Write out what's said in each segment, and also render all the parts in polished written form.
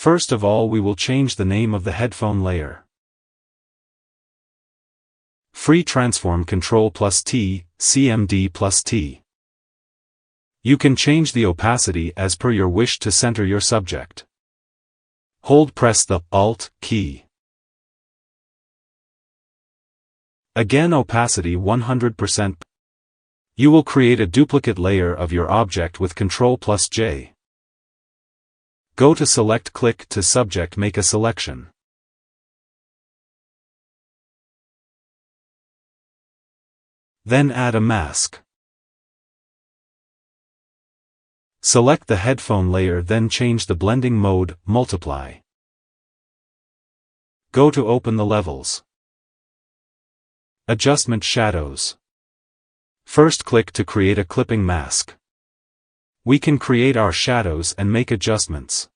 First of all, we will change the name of the headphone layer. Free transform Ctrl+T, CMD+T. You can change the opacity as per your wish to center your subject. Press the Alt key. Again, opacity 100%. You will create a duplicate layer of your object with Ctrl+J. Go to Select, click to Subject, make a selection. Then add a mask. Select the headphone layer, then change the blending mode, multiply. Go to Open the levels. Adjustment Shadows. First click to create a clipping mask. We can create our shadows and make adjustments.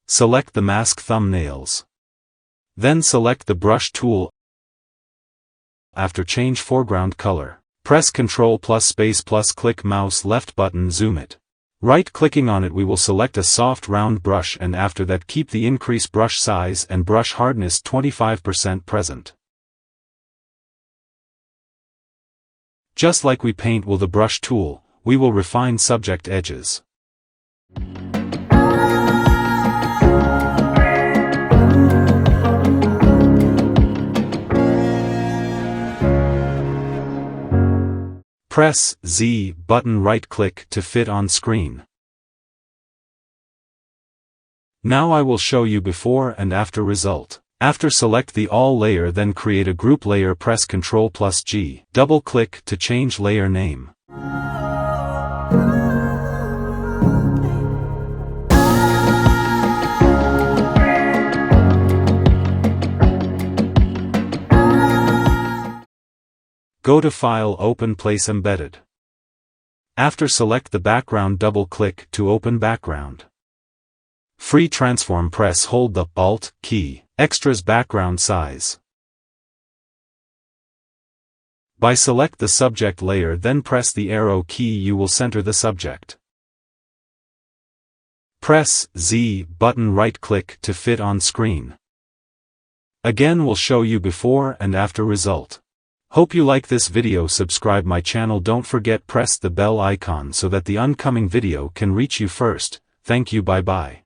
Select the mask thumbnails. Then select the brush tool. After change foreground color. Press Ctrl plus space plus click mouse left button, zoom it. Right-clicking on it, we will select a soft round brush, and after that keep the increase brush size and brush hardness 25% present. Just like we paint with the brush tool, we will refine subject edges. Press Z button, right-click to fit on screen. Now I will show you before and after result. After select the all layer, then create a group layer, press Ctrl+G. Double-click to change layer name. Go to File, Open, Place Embedded. After select the background, double-click to open background. Free transform, press hold the Alt key. Extras background size. By select the subject layer, then press the arrow key, you will center the subject. Press Z button, right-click to fit on screen. Again, will show you before and after result. Hope you like this video. Subscribe my channel. Don't forget press the bell icon so that the oncoming video can reach you first. Thank you. Bye bye.